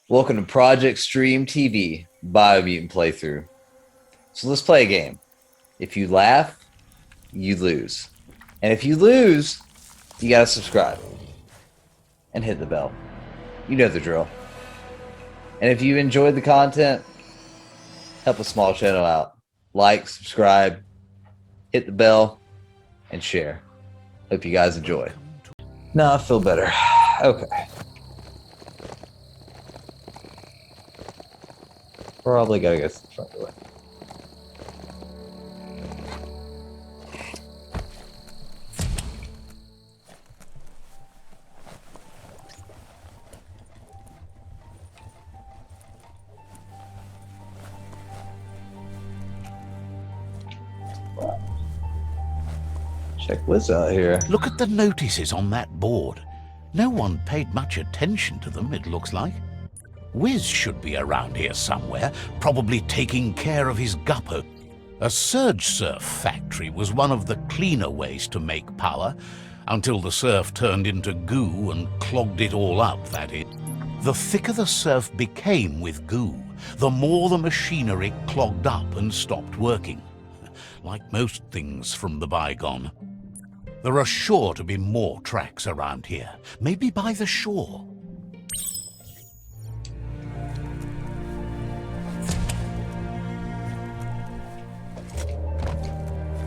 Welcome to Project Stream TV Biomutant playthrough. So let's play a game. If you laugh, you lose. And if you lose, you gotta subscribe. And hit the bell. You know the drill. And if you enjoyed the content, help a small channel out. Like, subscribe, hit the bell, and share. Hope you guys enjoy. No, I feel better. Okay. Probably gotta go to the front door. Check Whiz out here. Look at the notices on that board. No one paid much attention to them, it looks like. Whiz should be around here somewhere, probably taking care of his guppo. A surge surf factory was one of the cleaner ways to make power, until the surf turned into goo and clogged it all up, that is. The thicker the surf became with goo, the more the machinery clogged up and stopped working. Like most things from the bygone. There are sure to be more tracks around here, maybe by the shore.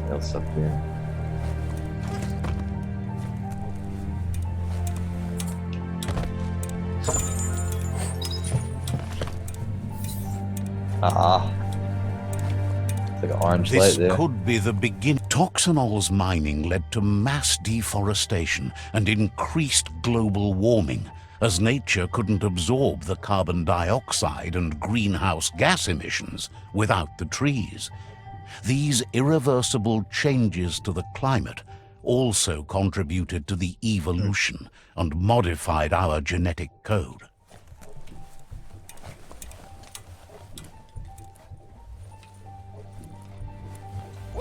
What else up here? It's like an orange light there. This could be the beginning. Toxanols mining led to mass deforestation and increased global warming, as nature couldn't absorb the carbon dioxide and greenhouse gas emissions without the trees. These irreversible changes to the climate also contributed to the evolution and modified our genetic code.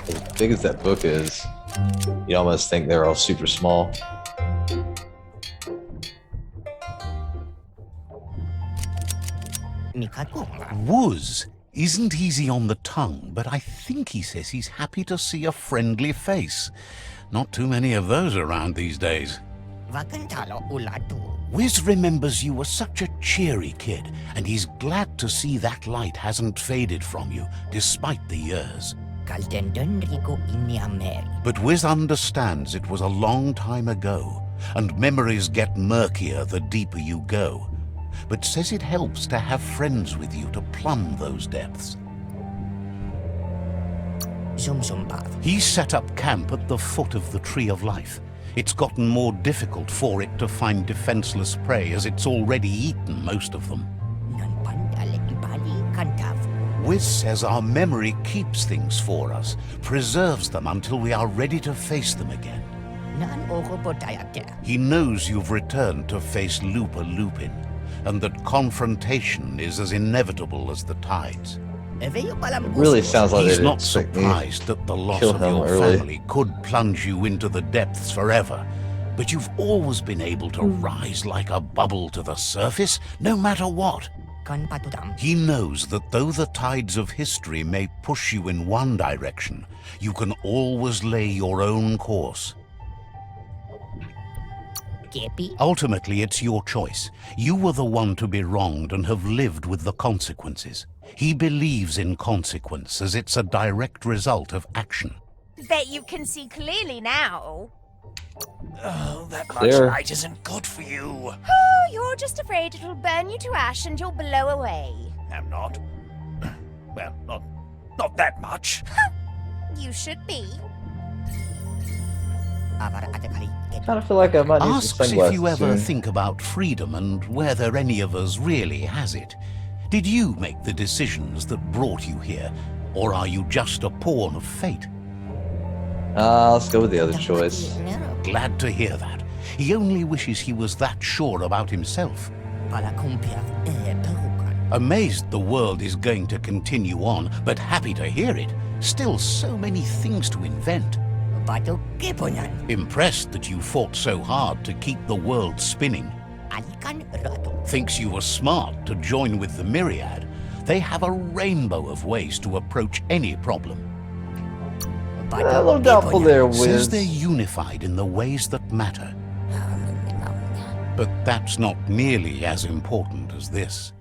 As big as that book is, you almost think they're all super small. Whiz isn't easy on the tongue, but I think he says he's happy to see a friendly face. Not too many of those around these days. Whiz remembers you were such a cheery kid, and he's glad to see that light hasn't faded from you, despite the years. But Whiz understands it was a long time ago, and memories get murkier the deeper you go, but says it helps to have friends with you to plumb those depths. He set up camp at the foot of the Tree of Life. It's gotten more difficult for it to find defenseless prey, as it's already eaten most of them. Whiz says our memory keeps things for us, preserves them until we are ready to face them again. He knows you've returned to face Lupa Lupin, and that confrontation is as inevitable as the tides. It really sounds like he's not surprised that the loss of your family could plunge you into the depths forever, but you've always been able to rise like a bubble to the surface, no matter what. He knows that though the tides of history may push you in one direction, you can always lay your own course. Ultimately, it's your choice. You were the one to be wronged and have lived with the consequences. He believes in consequence as it's a direct result of action. Bet you can see clearly now. Oh, that much light isn't good for you. Oh, you're just afraid it'll burn you to ash and you'll blow away. I'm not. Well, not that much. You should be. I kind of feel like I might need some Asks if you ever sunglasses soon. think about freedom and whether any of us really has it. Did you make the decisions that brought you here, or are you just a pawn of fate? Let's go with the other choice. Glad to hear that. He only wishes he was that sure about himself. Amazed the world is going to continue on, but happy to hear it. Still so many things to invent. Impressed that you fought so hard to keep the world spinning. Thinks you were smart to join with the Myriad. They have a rainbow of ways to approach any problem. A little doubtful there, Whiz. Says they're unified in the ways that matter. But that's not nearly as important as this.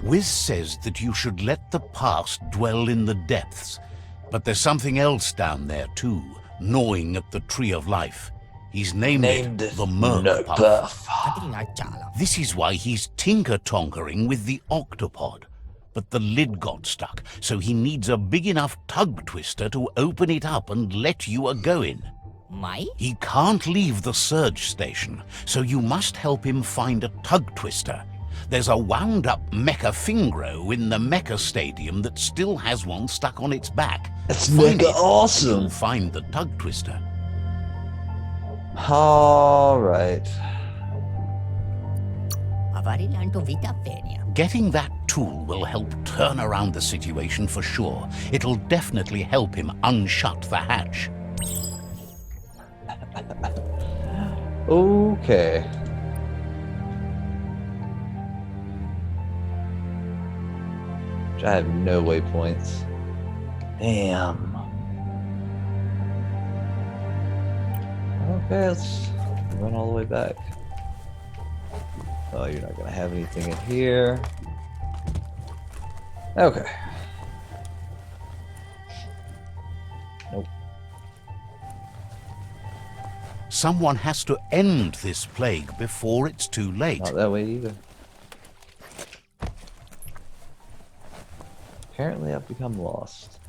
Whiz says that you should let the past dwell in the depths. But there's something else down there too, gnawing at the Tree of Life. He's named it the Murk Puff. This is why he's tinker-tonkering with the Octopod. But the lid got stuck, so he needs a big enough tug twister to open it up and let you a-going. He can't leave the surge station, so you must help him find a tug twister. There's a wound-up MEKAFINGRO in the Mecha Stadium that still has one stuck on its back. That's mega awesome. You'll find the tug twister. All right. Getting that tool will help turn around the situation for sure. It'll definitely help him unshut the hatch. Okay. I have no waypoints. Damn. Okay, let's run all the way back. Oh, you're not gonna have anything in here. Okay. Nope. Someone has to end this plague before it's too late. Not that way either. Apparently I've become lost.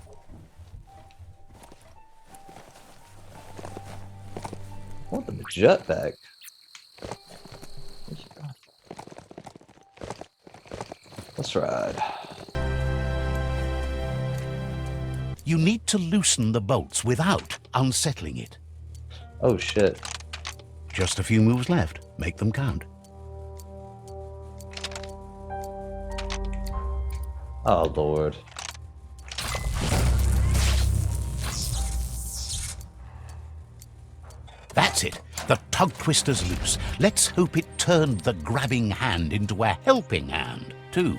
I want the jetpack. Let's ride. You need to loosen the bolts without unsettling it. Oh shit. Just a few moves left. Make them count. Oh lord. That's it. The tug twister's loose. Let's hope it turned the grabbing hand into a helping hand, too.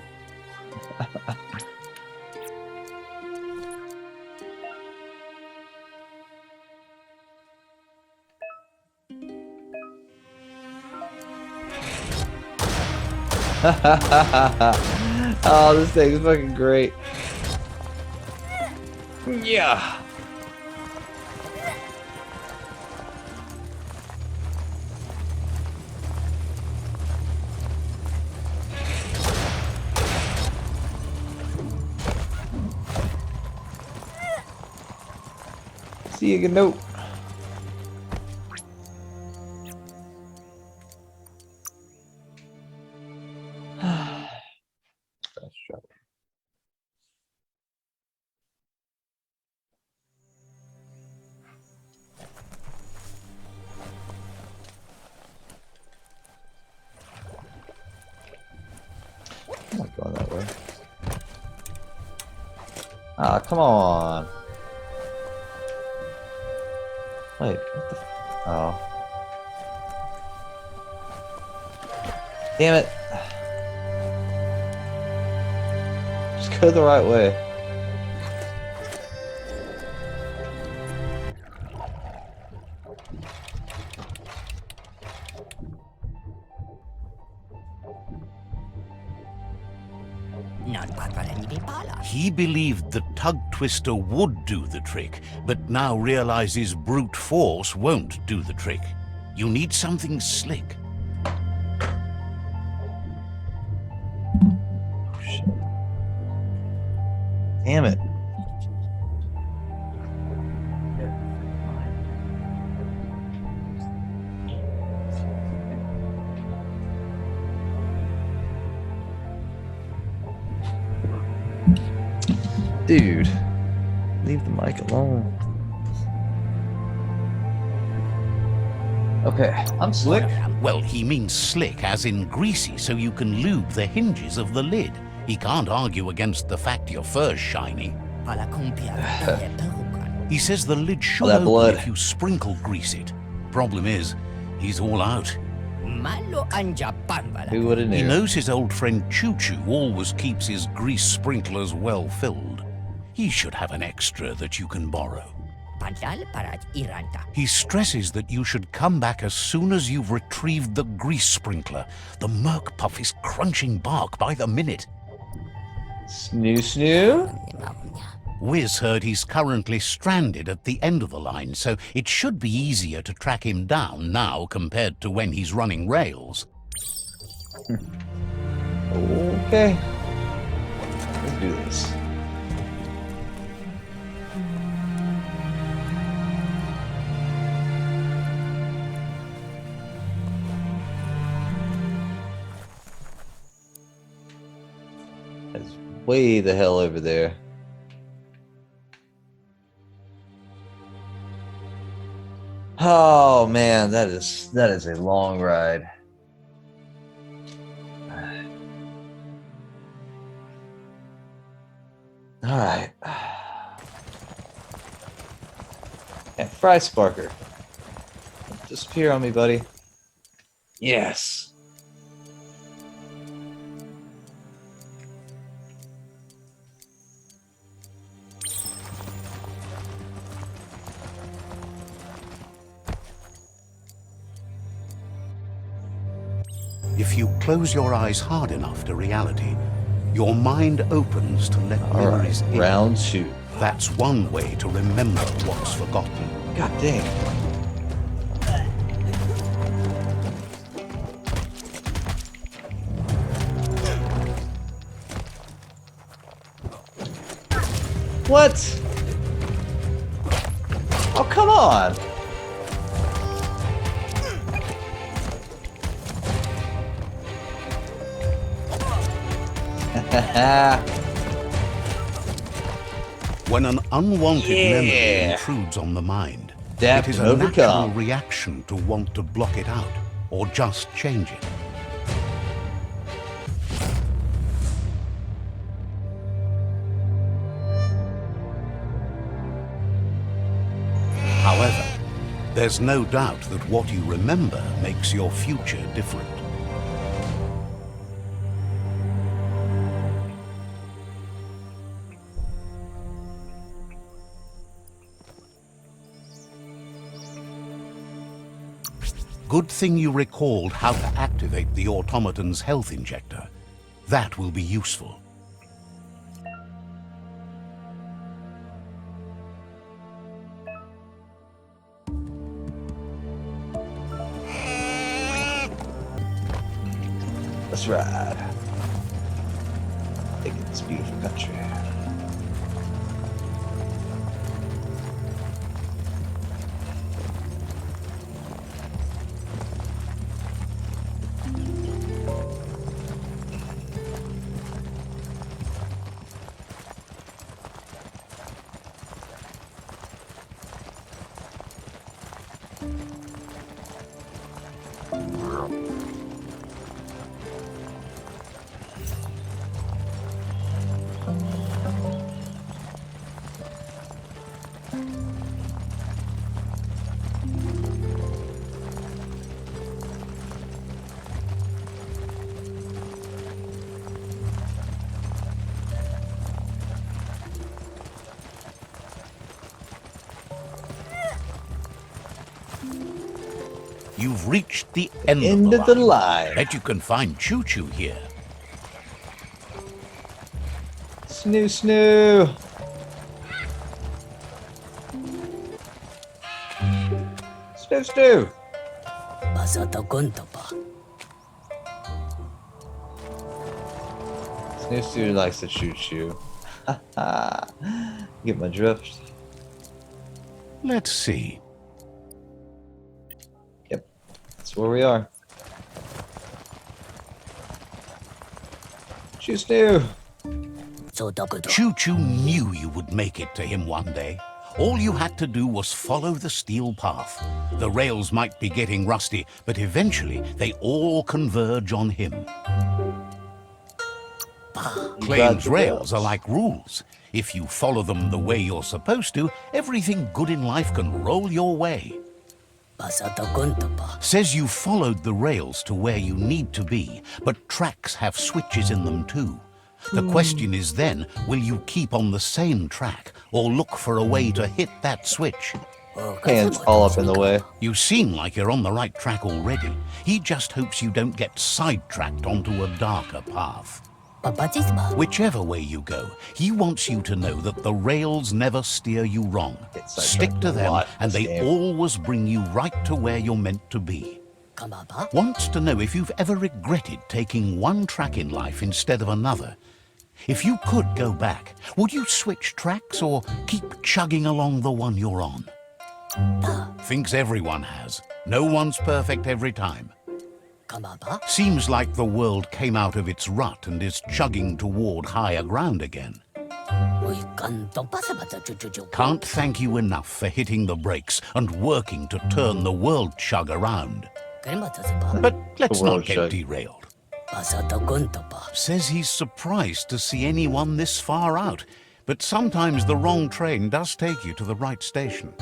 Oh, this thing is fucking great. Yeah. See you again, nope. I'm not going that way. Ah, come on. Wait, what the oh. Damn it. Just go the right way. He believed the tug twister would do the trick, but now realizes brute force won't do the trick. You need something slick. Oh, shit. Damn it. Dude, leave the mic alone. Okay, I'm slick. Well, he means slick as in greasy, so you can lube the hinges of the lid. He can't argue against the fact your fur's shiny. He says the lid should open if you sprinkle grease it. Problem is, he's all out. Malo ang Japan wala. Who would have He knew? knows his old friend Choo Choo always keeps his grease sprinklers well filled. He should have an extra that you can borrow. Padal para iranta. He stresses that you should come back as soon as you've retrieved the grease sprinkler. The Murk Puff is crunching bark by the minute. Snoo snoo. Whiz heard he's currently stranded at the end of the line, so it should be easier to track him down now compared to when he's running rails. Okay. Let's do this. That's way the hell over there. Oh man, that is a long ride. All right. Yeah, Frysparker. Disappear on me, buddy. Yes. If you close your eyes hard enough to reality, your mind opens to let All right, memories in. round two. That's one way to remember what's forgotten. God dang. What? Oh, come on. When an unwanted memory Yeah. intrudes on the mind, Adapt it is and a natural overcome. reaction to want to block it out or just change it. However, there's no doubt that what you remember makes your future different. Good thing you recalled how to activate the automaton's health injector. That will be useful. Let's ride. Take it this beautiful country. You've reached the end, End of of the line. line. Bet you can find Choo Choo here. Snoo snoo. Snoo snoo. Basoto kunto pa. Snoo snoo likes to choo choo. Get my drift. Let's see. Yep, that's where we are. Choo snoo. Choo Choo knew you would make it to him one day. All you had to do was follow the steel path. The rails might be getting rusty, but eventually they all converge on him. Claims rails are like rules. If you follow them the way you're supposed to, everything good in life can roll your way. Says you followed the rails to where you need to be, but tracks have switches in them too. The question is then, will you keep on the same track or look for a way to hit that switch? Hands all up in the way. You seem like you're on the right track already. He just hopes you don't get sidetracked onto a darker path. Whichever way you go, he wants you to know that the rails never steer you wrong. Stick to them, and they always bring you right to where you're meant to be. Wants to know if you've ever regretted taking one track in life instead of another. If you could go back, would you switch tracks or keep chugging along the one you're on? Thinks everyone has. No one's perfect every time. Seems like the world came out of its rut and is chugging toward higher ground again. Can't thank you enough for hitting the brakes and working to turn the world chug around. But let's not get derailed. Says he's surprised to see anyone this far out, but sometimes the wrong train does take you to the right station.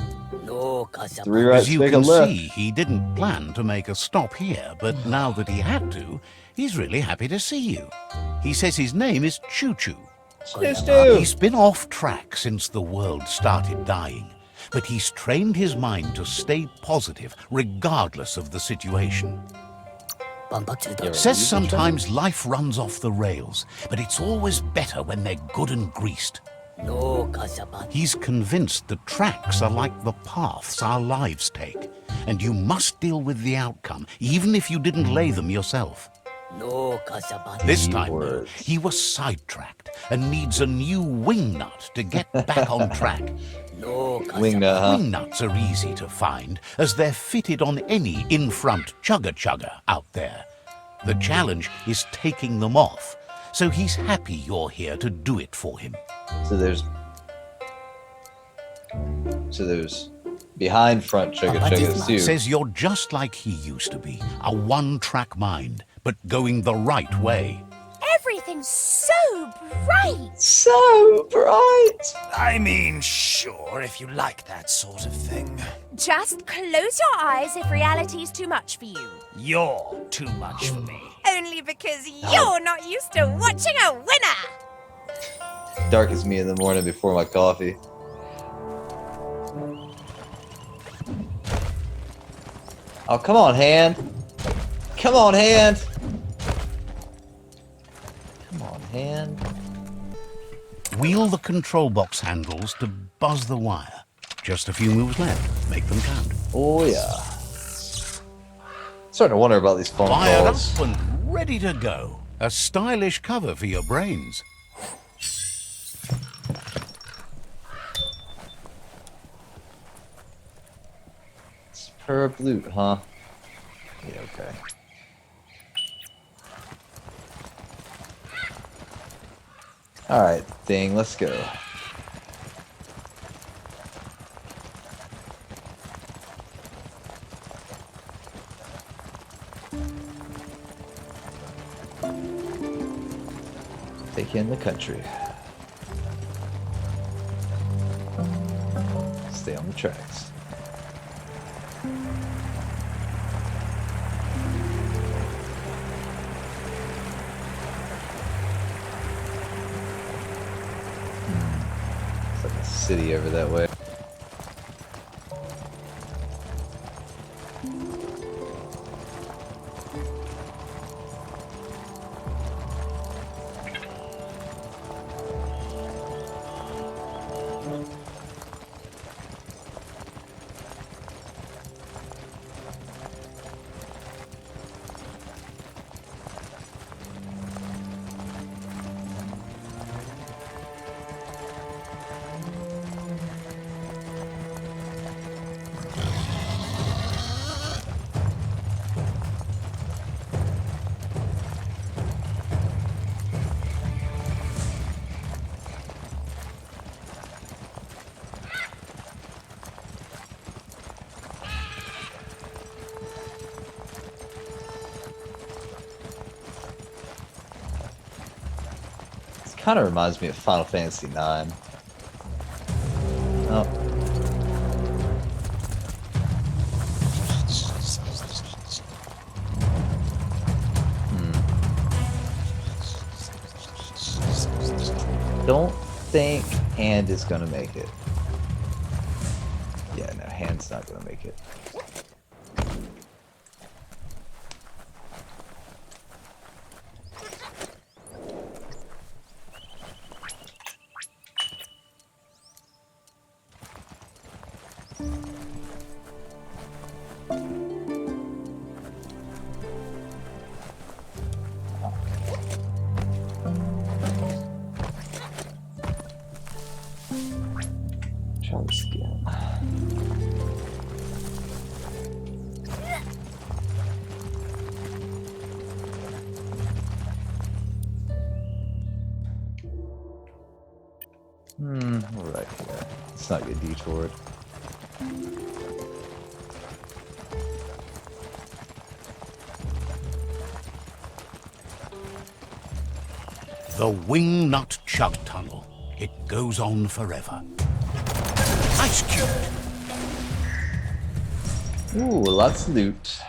As you can see, he didn't plan to make a stop here, but now that he had to, he's really happy to see you. He says his name is Choo Choo. He's been off track since the world started dying, but he's trained his mind to stay positive regardless of the situation. Says sometimes life runs off the rails, but it's always better when they're good and greased. He's convinced the tracks are like the paths our lives take, and you must deal with the outcome, even if you didn't lay them yourself. This time, though, he was sidetracked and needs a new wingnut to get back on track. Wingnut, huh? Wingnuts are easy to find, as they're fitted on any in-front chugger-chugger out there. The challenge is taking them off, so he's happy you're here to do it for him. So there's behind front chugga-chuggas too. Says you're just like he used to be, a one-track mind, but going the right way. Everything's so bright. So bright. I mean, sure, if you like that sort of thing. Just close your eyes if reality's too much for you. You're too much for me. Only because you're not used to watching a winner. Dark as me in the morning before my coffee. Oh, come on, hand. Come on, hand. Come on, hand. Wheel the control box handles to buzz the wire. Just a few moves left. Make them count. Oh, yeah. Starting to wonder about these phone Fired calls. up and ready to go. A stylish cover for your brains. Superb loot, huh? Yeah, okay. Alright, thing, let's go. Take in the country. Stay on the tracks. It's like a city over that way. Kind of reminds me of Final Fantasy IX. Oh. don't think Hand is gonna make it. Yeah, no, Hand's not gonna make it. Try this again. We're right here. Let's not get detoured. The Wingnut Chug Tunnel. It goes on forever. Ice cube. Ooh, lots of loot.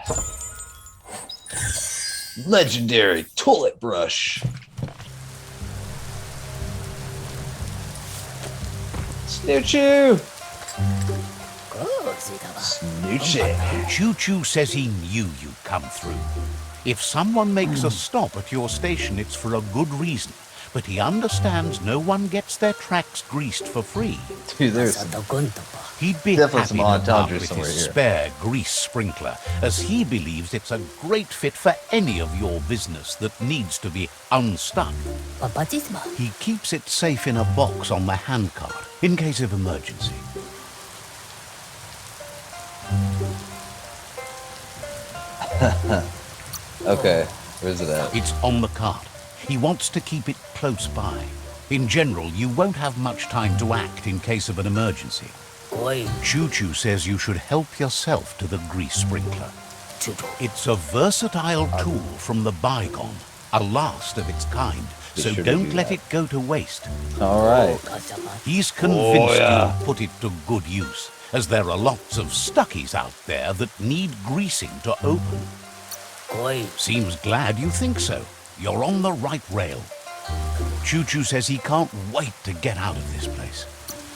Legendary toilet brush. Snoochoo! Snoochie. Choo Choo says he knew you'd come through. If someone makes a stop at your station, it's for a good reason. But he understands no one gets their tracks greased for free. Dude, there's He'd be definitely happy some to odd part dodgers with somewhere his here. spare grease sprinkler, as he believes it's a great fit for any of your business that needs to be unstuck. He keeps it safe in a box on the handcart, in case of emergency. Okay, where's it at? It's on the cart. He wants to keep it close by. In general, you won't have much time to act in case of an emergency. Choo Choo says you should help yourself to the grease sprinkler. It's a versatile tool from the bygone, a last of its kind, Be so sure to don't do let that. it go to waste. Alright. He's convinced yeah. you'll put it to good use, as there are lots of stuckies out there that need greasing to open. Seems glad you think so. You're on the right rail. Choo Choo says he can't wait to get out of this place.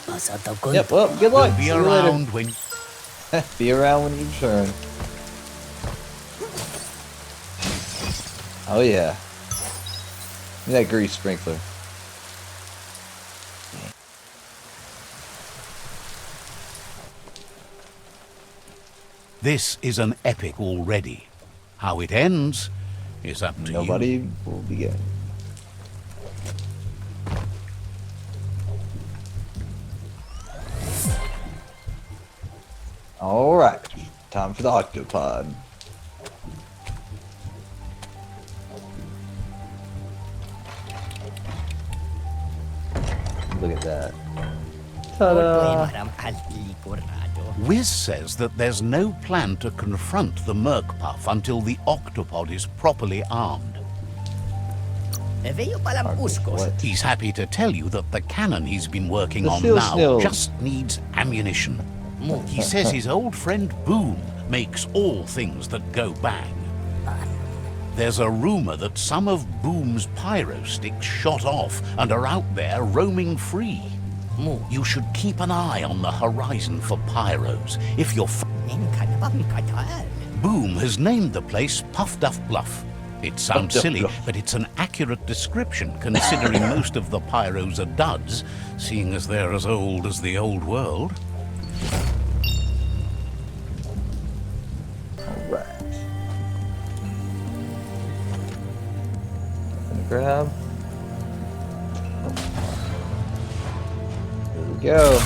Yep, well, good luck. He'll be See you later. around when... Be around when you return. Oh yeah. Give me that grease sprinkler. This is an epic already. How it ends is up to you. Nobody will begin. Alright. Time for the Octopod. Look at that. Ta-da! Whiz says that there's no plan to confront the Murk Puff until the Octopod is properly armed. What? He's happy to tell you that the cannon he's been working The on Seal now Snill. just needs ammunition. He says his old friend Boom makes all things that go bang. There's a rumor that some of Boom's pyro sticks shot off and are out there roaming free. You should keep an eye on the horizon for pyros. If you're Boom has named the place Puff Duff Bluff. It sounds Duff silly, Bluff. but it's an accurate description considering most of the pyros are duds, seeing as they're as old as the old world. Alright. Gonna grab. Here we go.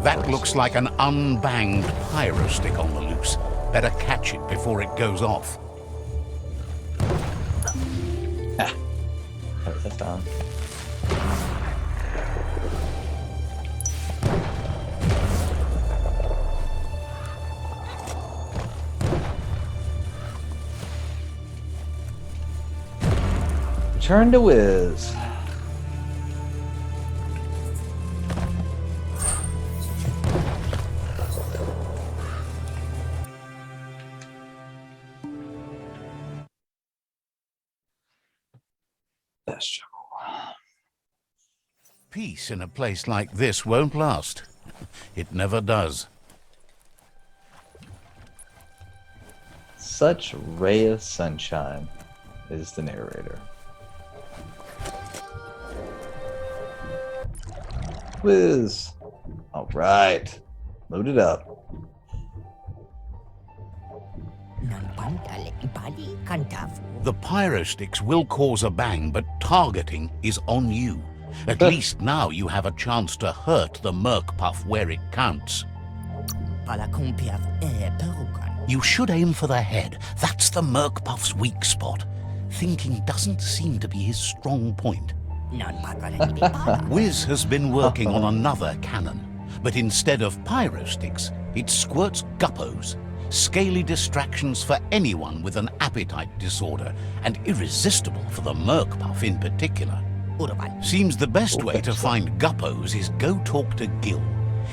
That looks like an unbanged pyro stick on the loose. Better catch it before it goes off. Alright, that's down. Return to Whiz. That's true. Peace in a place like this won't last. It never does. Such ray of sunshine is the narrator. Whiz. All right. Load it up. Non-pantal ibali kantafu. The pyro sticks will cause a bang, but targeting is on you. At least now you have a chance to hurt the Murk Puff where it counts. Pala kumpiaf perukan. You should aim for the head. That's the Murk Puff's weak spot. Thinking doesn't seem to be his strong point. Non-pakalan ibala. Whiz has been working on another cannon, but instead of pyro sticks, it squirts guppos. Scaly distractions for anyone with an appetite disorder, and irresistible for the Murk Puff in particular. Urban. Seems the best way to find guppos is go talk to Gill.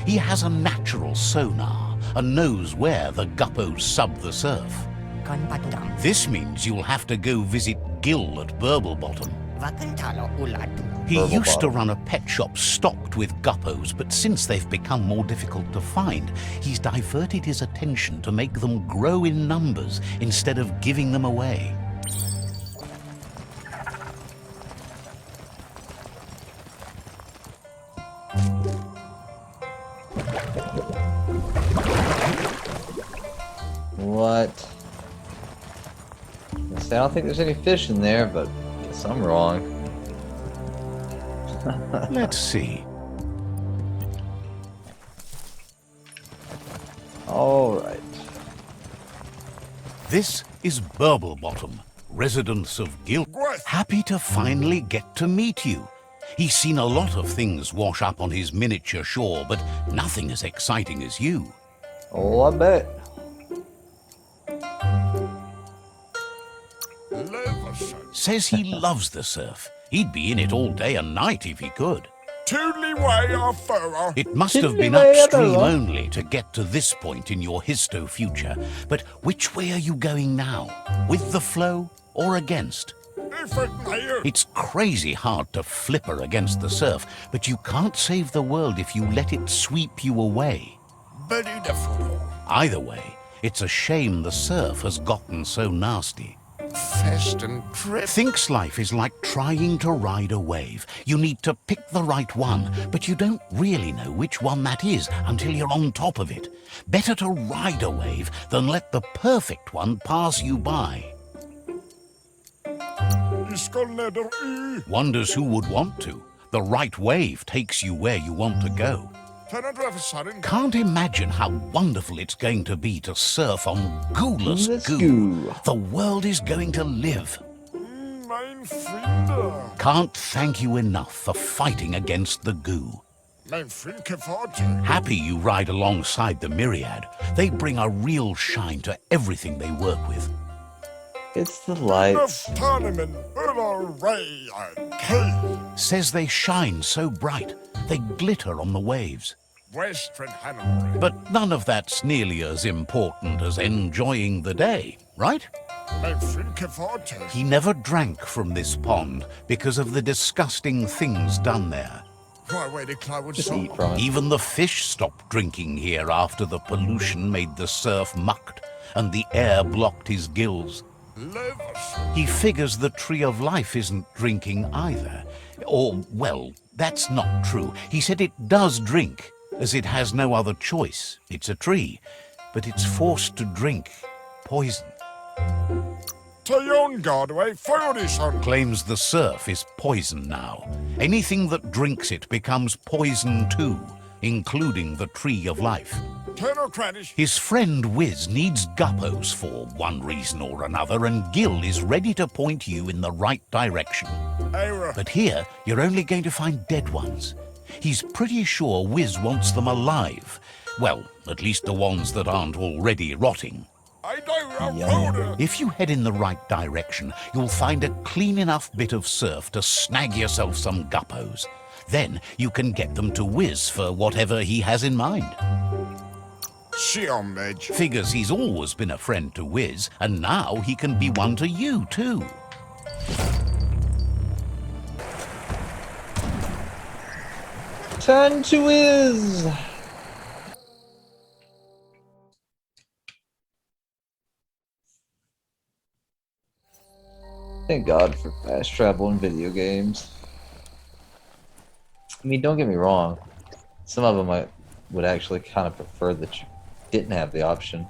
He has a natural sonar and knows where the guppos sub the surf. Kan patram. This means you'll have to go visit Gill at Burblebottom. Vakantalo ulatu. He Burblebottom. used to run a pet shop stocked with guppos, but since they've become more difficult to find, he's diverted his attention to make them grow in numbers instead of giving them away. What? I don't think there's any fish in there, but I guess I'm wrong. Let's see. All right. This is Burblebottom, residence of Gill. Happy to finally get to meet you. He's seen a lot of things wash up on his miniature shore, but nothing as exciting as you. Oh, I bet. Says he loves the surf. He'd be in it all day and night if he could. It must have been upstream only to get to this point in your histo future. But which way are you going now? With the flow or against? It's crazy hard to flipper against the surf, but you can't save the world if you let it sweep you away. Either way, it's a shame the surf has gotten so nasty. Thinks life is like trying to ride a wave. You need to pick the right one, but you don't really know which one that is until you're on top of it. Better to ride a wave than let the perfect one pass you by. Wonders who would want to. The right wave takes you where you want to go. Can't imagine how wonderful it's going to be to surf on gooless Let's goo. go. The world is going to live. Can't thank you enough for fighting against the goo. Happy you ride alongside the myriad. They bring a real shine to everything they work with. It's the lights. Says they shine so bright, they glitter on the waves. But none of that's nearly as important as enjoying the day, right? He never drank from this pond because of the disgusting things done there. Just eat from it. Even the fish stopped drinking here after the pollution made the surf mucked and the air blocked his gills. He figures the Tree of Life isn't drinking either. Or, well, that's not true. He said it does drink, as it has no other choice. It's a tree, but it's forced to drink poison. Claims the surf is poison now. Anything that drinks it becomes poison too, including the Tree of Life. His friend Whiz needs guppos for one reason or another, and Gill is ready to point you in the right direction. But here, you're only going to find dead ones. He's pretty sure Whiz wants them alive. Well, at least the ones that aren't already rotting. If you head in the right direction, you'll find a clean enough bit of surf to snag yourself some guppos. Then you can get them to Whiz for whatever he has in mind. Figures he's always been a friend to Whiz, and now he can be one to you too. Turn to Whiz! Thank God for fast travel in video games. I mean, don't get me wrong. Some of them I would actually kind of prefer that you didn't have the option.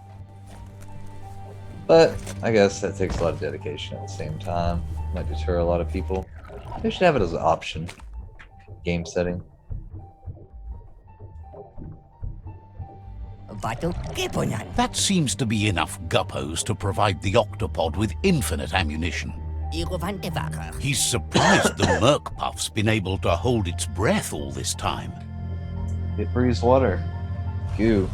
But I guess that takes a lot of dedication at the same time. Might deter a lot of people. They should have it as an option. Game setting. Batu Kipunan. That seems to be enough guppos to provide the Octopod with infinite ammunition. Iruvantevaka. He's surprised the Murk Puff's been able to hold its breath all this time. It breathes water. Goo.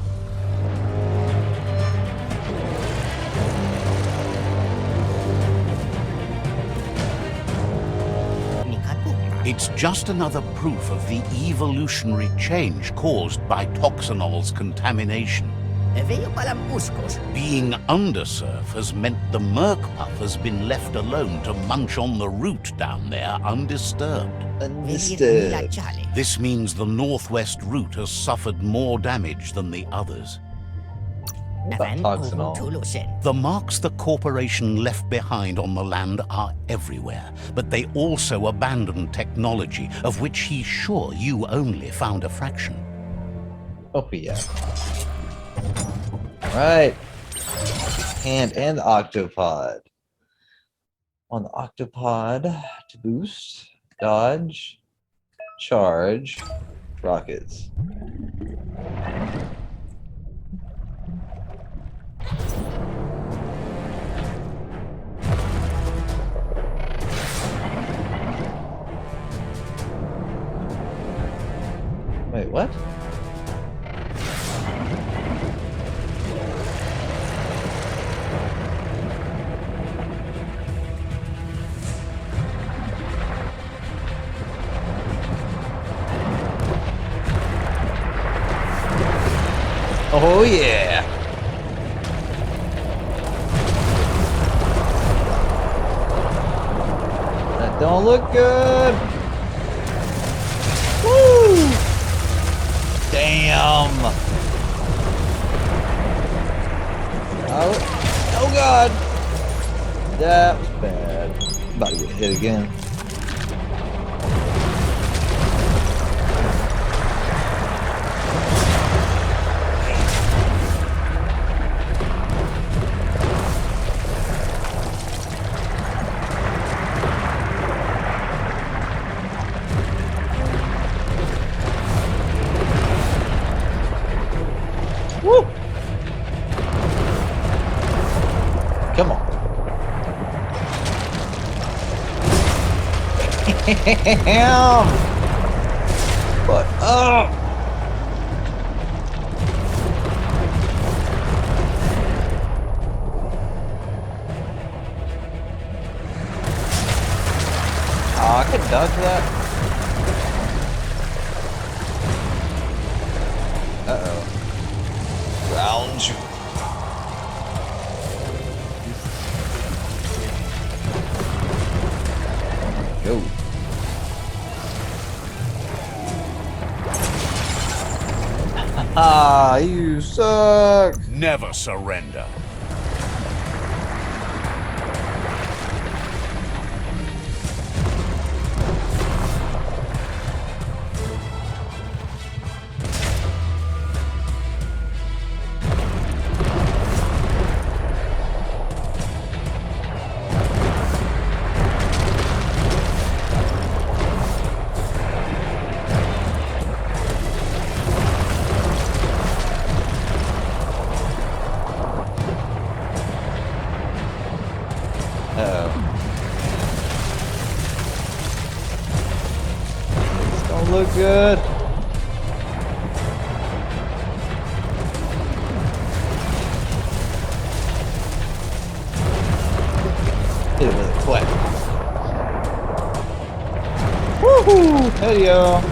It's just another proof of the evolutionary change caused by Toxanol's contamination. Being undersurf has meant the Murk Puff has been left alone to munch on the root down there undisturbed. Undisturbed. This means the northwest route has suffered more damage than the others. Toxanol. The marks the corporation left behind on the land are everywhere, but they also abandoned technology of which he's sure you only found a fraction. Oh yeah. Alright. And the Octopod. On the Octopod to boost, dodge, charge, rockets. Wait, what? Oh yeah! That don't look good! Woo! Damn! Oh god! That was bad. About to get hit again. Woo! Come on. Damn! But oh! Oh, I could dodge that. Uh-oh. Round two. Go. Ah, you suck. Never surrender. Don't look good. Hit it with a quick. Woohoo! Hey yo.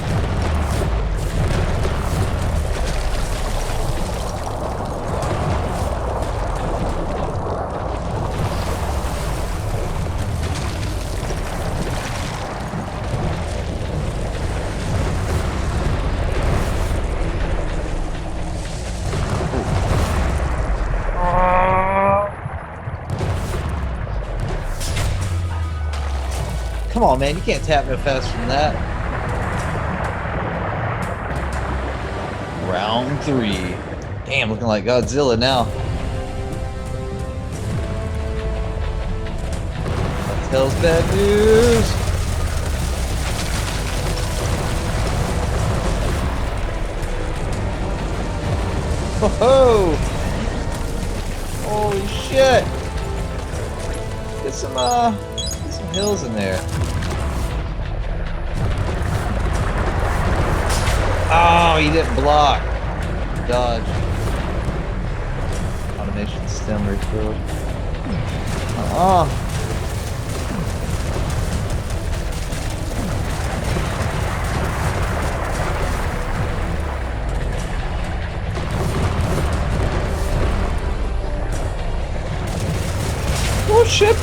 on, man. You can't tap no faster than that. Round 3. Damn, looking like Godzilla now. Tell's bad news. Whoa! Holy shit! Get some hills in there. Oh, you didn't block. Dodge. Automation stem refilled. Oh shit!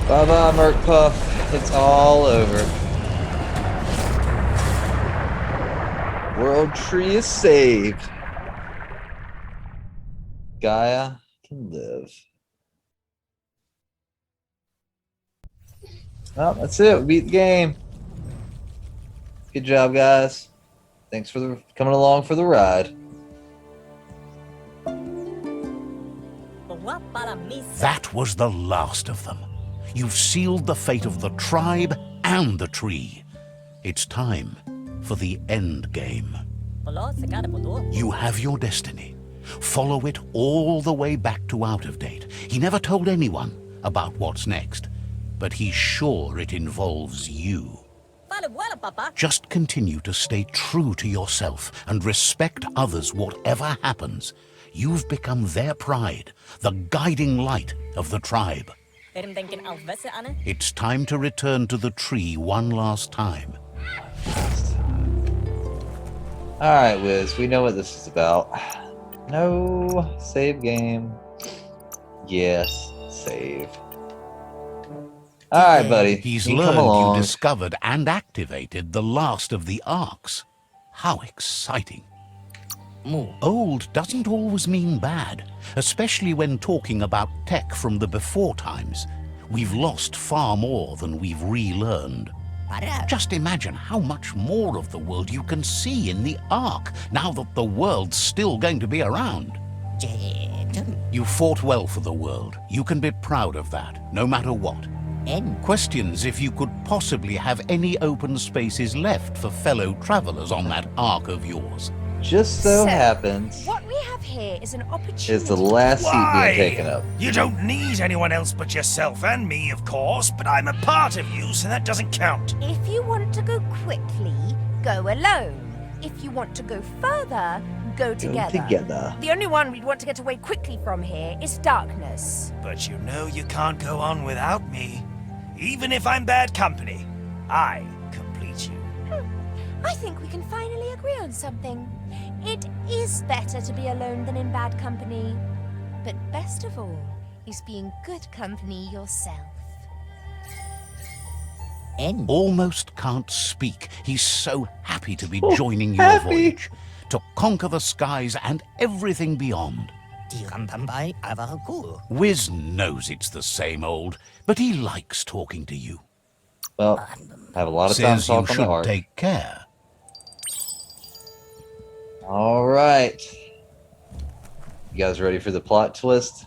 Bye bye, Murk Puff. It's all over. World tree is saved. Gaia can live. Well, that's it. We beat the game. Good job, guys. Thanks for coming along for the ride. That was the last of them. You've sealed the fate of the tribe and the tree. It's time for the end game. You have your destiny. Follow it all the way back to Out of Date. He never told anyone about what's next, but he's sure it involves you. Just continue to stay true to yourself and respect others whatever happens. You've become their pride, the guiding light of the tribe. It's time to return to the tree one last time. Alright, Whiz, we know what this is about. No, save game. Yes, save. Alright, buddy. He's you learned come along. you discovered and activated the last of the arcs. How exciting. Old doesn't always mean bad, especially when talking about tech from the before times. We've lost far more than we've relearned. Just imagine how much more of the world you can see in the Ark, now that the world's still going to be around. You fought well for the world. You can be proud of that, no matter what. Questions if you could possibly have any open spaces left for fellow travelers on that Ark of yours. Just so happens What we have here is an opportunity. is the last seat being taken up. You don't need anyone else but yourself and me, of course, but I'm a part of you, so that doesn't count. If you want to go quickly, go alone. If you want to go further, go together. The only one we'd want to get away quickly from here is darkness. But you know you can't go on without me. Even if I'm bad company, I complete you. I think we can finally agree on something. It is better to be alone than in bad company. But best of all is being good company yourself. Almost can't speak. He's so happy to be joining your voyage, to conquer the skies and everything beyond. Whiz knows it's the same old, but he likes talking to you. Well, I have a lot of time to Says you talk on the should Ark. take care. All right. You guys ready for the plot twist?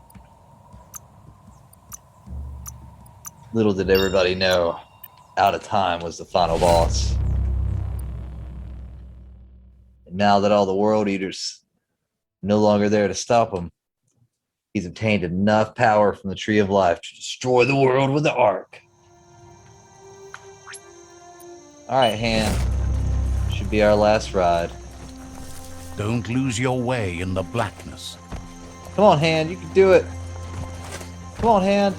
Little did everybody know, Out of Time was the final boss. And now that all the World Eaters are no longer there to stop him, he's obtained enough power from the Tree of Life to destroy the world with the Ark. All right, Han. Should be our last ride. Don't lose your way in the blackness. Come on, Han. You can do it. Come on, Han.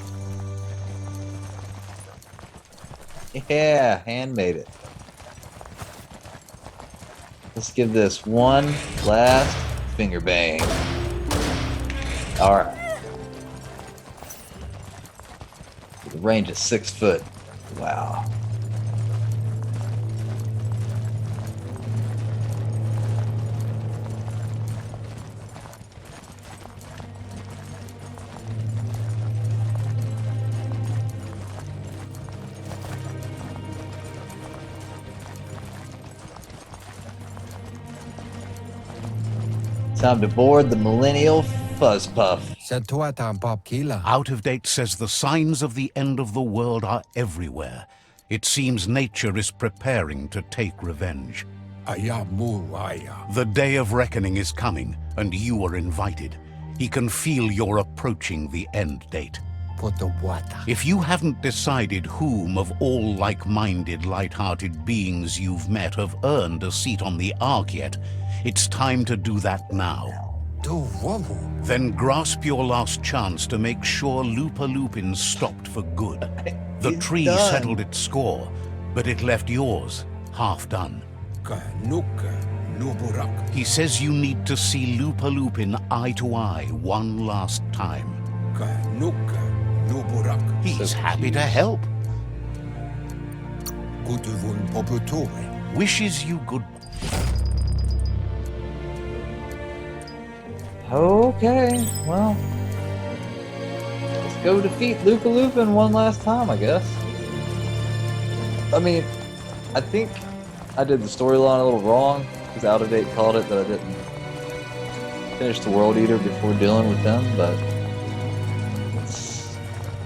Yeah, Han made it. Let's give this one last finger bang. All right. The range is 6 foot. Wow. Time to board the Millennial Fuzz Puff. Satuatan Pop Kila. Out of Date says the signs of the end of the world are everywhere. It seems nature is preparing to take revenge. Ayamu Aya. The day of reckoning is coming, and you are invited. He can feel you're approaching the end date. Potawata. If you haven't decided whom of all like-minded, light-hearted beings you've met have earned a seat on the Ark yet, it's time to do that now. Do Wamu. Then grasp your last chance to make sure Lupa Lupin stopped for good. The He's tree done. settled its score, but it left yours half done. Kanuka. Nuburak. He says you need to see Lupa Lupin eye to eye one last time. Kanuka. Nuburak. He's So happy cute. to help. Kutuvun Poputore. Wishes you good. Okay, well, let's go defeat Lupa Lupin one last time, I guess. I mean, I think I did the storyline a little wrong, because Out of Date called it that I didn't finish the World Eater before dealing with them, but it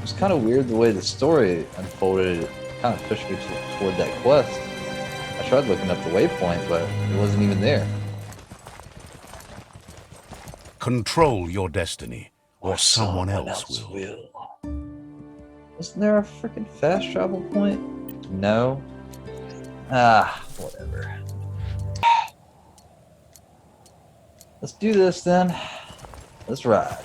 was kind of weird the way the story unfolded. It kind of pushed me toward that quest. I tried looking up the waypoint, but it wasn't even there. Control your destiny, or someone else will. Wasn't there a freaking fast travel point? No. Ah, whatever. Let's do this then. Let's ride.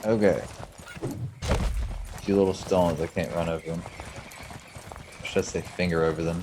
Okay. A few little stones, I can't run over them. Or should I say finger over them?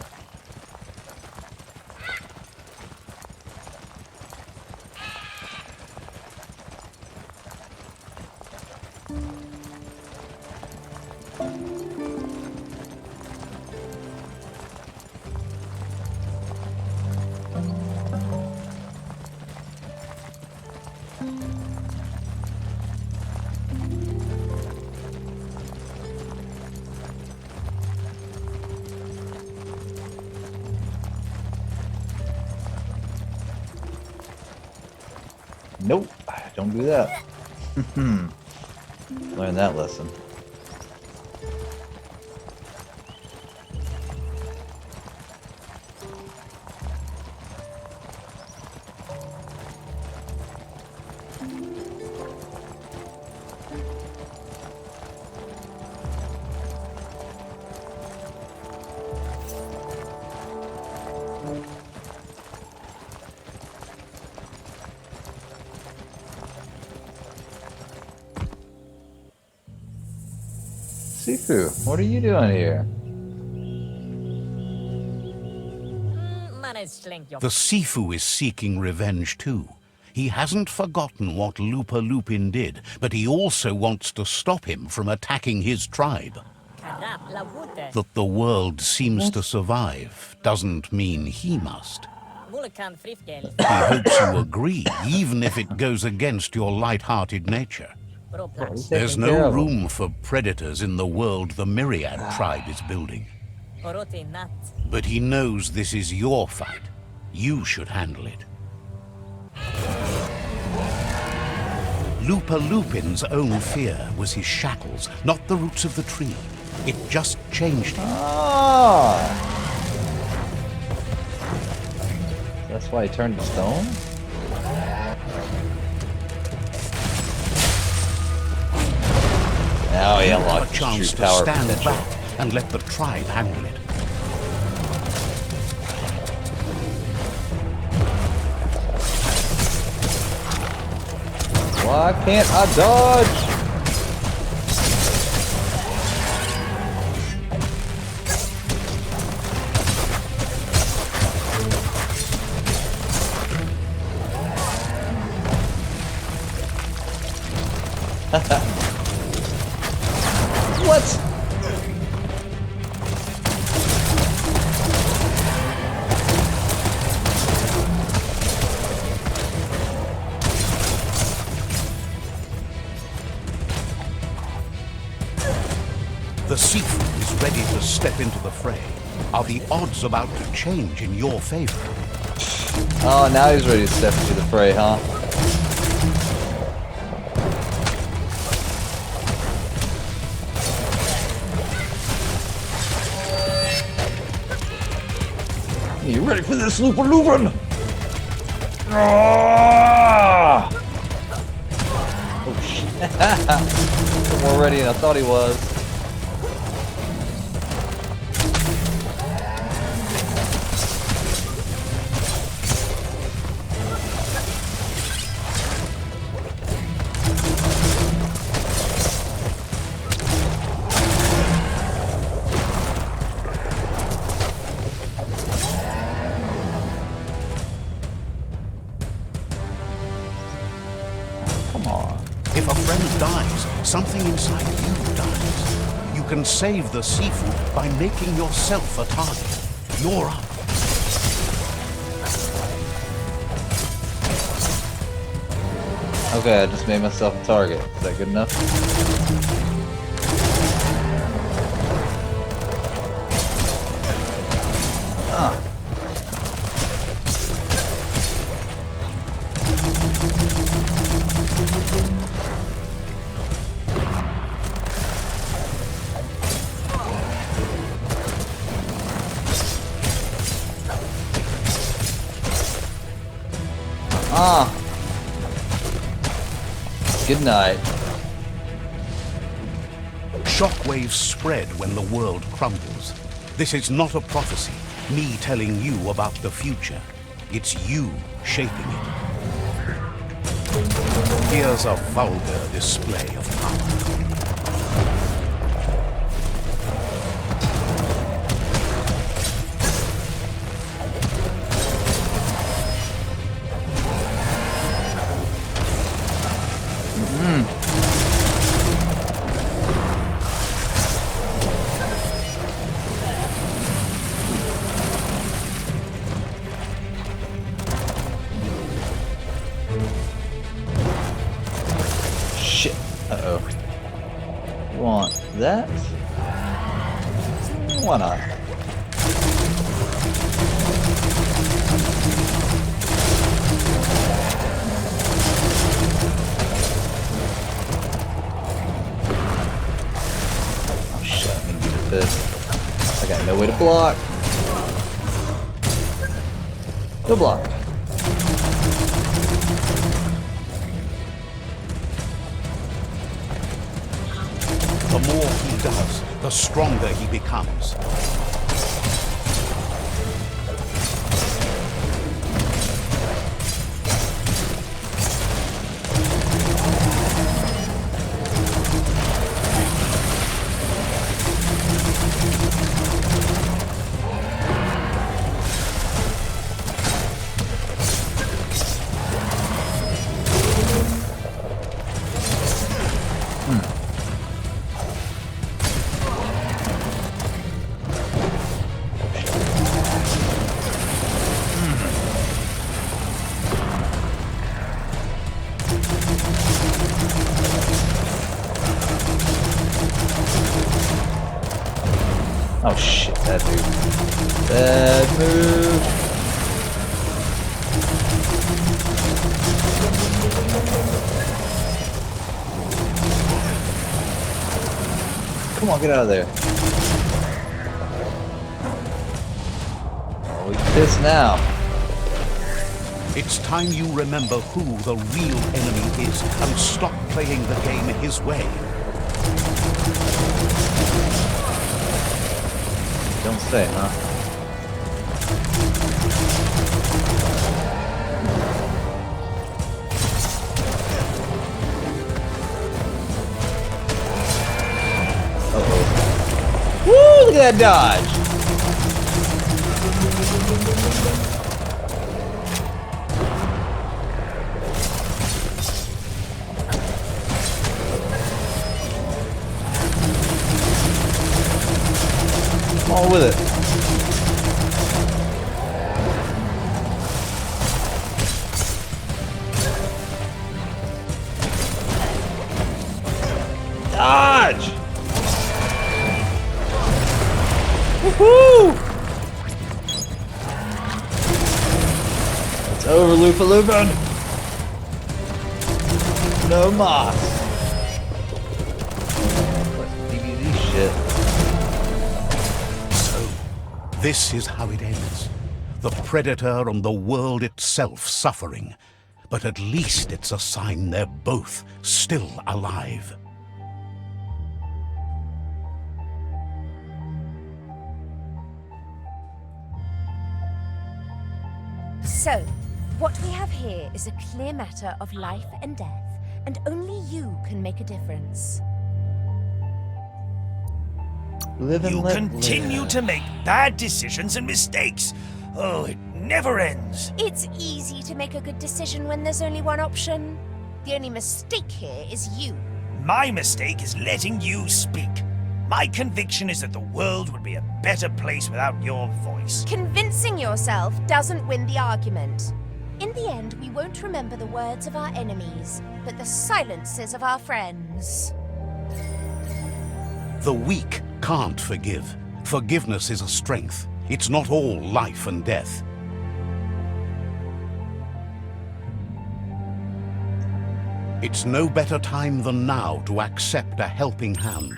Nope, don't do that. Learn that lesson. Sifu, what are you doing here? The Sifu is seeking revenge too. He hasn't forgotten what Lupa Lupin did, but he also wants to stop him from attacking his tribe. That the world seems to survive doesn't mean he must. He hopes you agree, even if it goes against your light-hearted nature. There's no room for predators in the world the Myriad tribe is building. But he knows this is your fight. You should handle it. Lupa Lupin's own fear was his shackles, not the roots of the tree. It just changed him. Ah! That's why he turned to stone? Now he You have unlocked a chance his to true power stand potential. back and let the tribe handle it. Why can't I dodge? What? is ready to step into the fray, are the odds about to change in your favor. Oh, now he's ready to step into the fray, huh? You ready for this, Looper Lupin? Oh shit. More ready than I thought he was. If a friend dies, something inside you dies. You can save the Sifu by making yourself a target. You're up. Okay, I just made myself a target. Is that good enough? Good night. Shockwaves spread when the world crumbles. This is not a prophecy, me telling you about the future. It's you shaping it. Here's a vulgar display of power. Shit. Uh-oh. Want that? Why not? Oh shit, I'm gonna get this. I got no way to block. No block. The more he does, the stronger he becomes. Oh shit, bad move. Bad move. Come on, get out of there. Oh, he's pissed now. It's time you remember who the real enemy is and stop playing the game his way. Don't say, huh? Uh-oh. Woo! Look at that dodge! Come on with it. Dodge! Woohoo! It's over, Loopaloopan! No moss. DBZ shit. So, this is how it ends. The Predator and the world itself suffering. But at least it's a sign they're both still alive. So, what we have here is a clear matter of life and death, and only you can make a difference. Live and You let continue live. to make bad decisions and mistakes. Oh, it never ends. It's easy to make a good decision when there's only one option. The only mistake here is you. My mistake is letting you speak. My conviction is that the world would be a better place without your voice. Convincing yourself doesn't win the argument. In the end, we won't remember the words of our enemies, but the silences of our friends. The weak can't forgive. Forgiveness is a strength. It's not all life and death. It's no better time than now to accept a helping hand.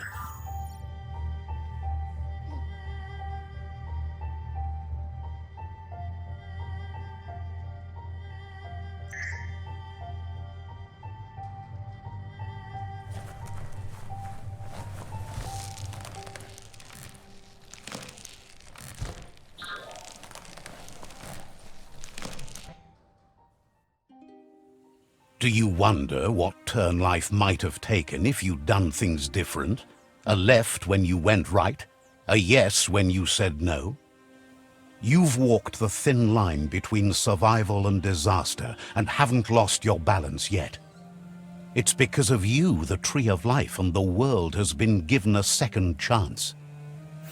Do you wonder what turn life might have taken if you'd done things different? A left when you went right? A yes when you said no? You've walked the thin line between survival and disaster and haven't lost your balance yet. It's because of you the Tree of Life and the world has been given a second chance.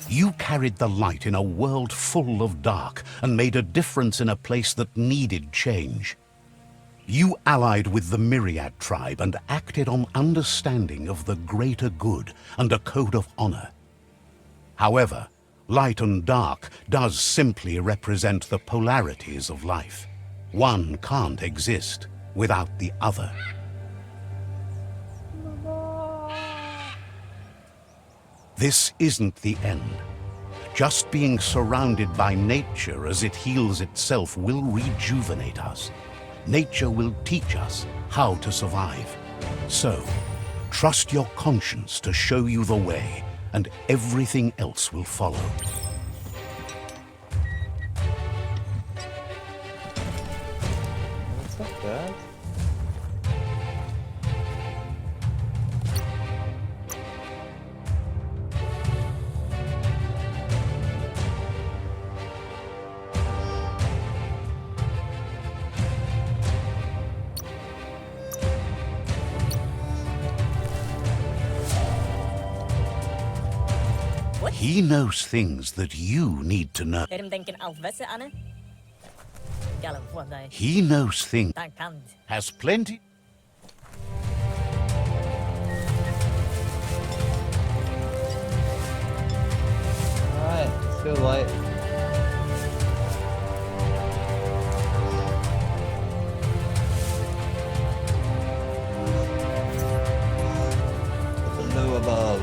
You carried the light in a world full of dark and made a difference in a place that needed change. You allied with the Myriad tribe and acted on understanding of the greater good and a code of honor. However, light and dark does simply represent the polarities of life. One can't exist without the other. This isn't the end. Just being surrounded by nature as it heals itself will rejuvenate us. Nature will teach us how to survive. So, trust your conscience to show you the way, and everything else will follow. What's up, guys? He knows things that you need to know. He knows things. Has plenty. Alright, let's go light. Let them know above.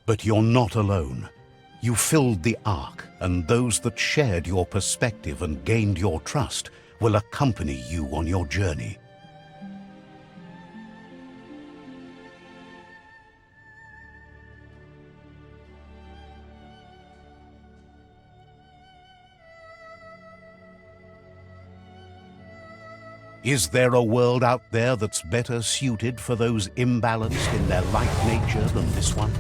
But you're not alone. You filled the Ark, and those that shared your perspective and gained your trust will accompany you on your journey. Is there a world out there that's better suited for those imbalanced in their light nature than this one?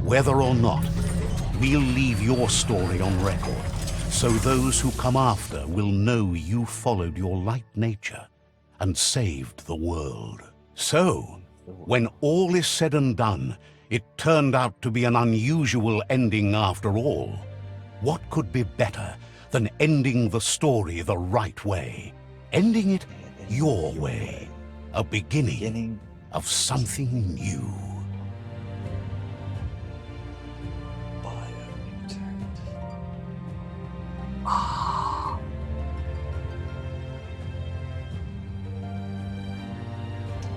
Whether or not, we'll leave your story on record, so those who come after will know you followed your light nature and saved the world. So, when all is said and done, It turned out to be an unusual ending after all. What could be better than ending the story the right way? Ending it your way. A beginning of something new.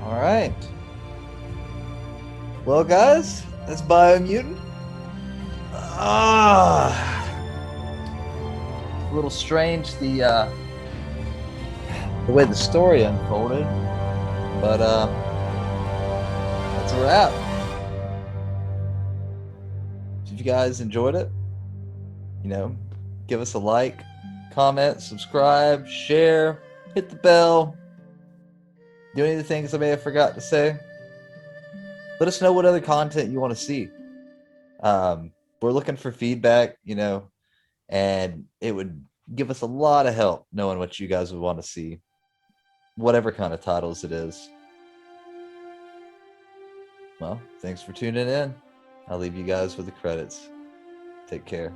All right. Well, guys, that's Biomutant. A little strange the way the story unfolded, but that's a wrap. If you guys enjoyed it, you know, give us a like, comment, subscribe, share, hit the bell. Do any of the things I may have forgot to say. Let us know what other content you want to see. We're looking for feedback, you know, and it would give us a lot of help knowing what you guys would want to see, whatever kind of titles it is. Well, thanks for tuning in. I'll leave you guys with the credits. Take care.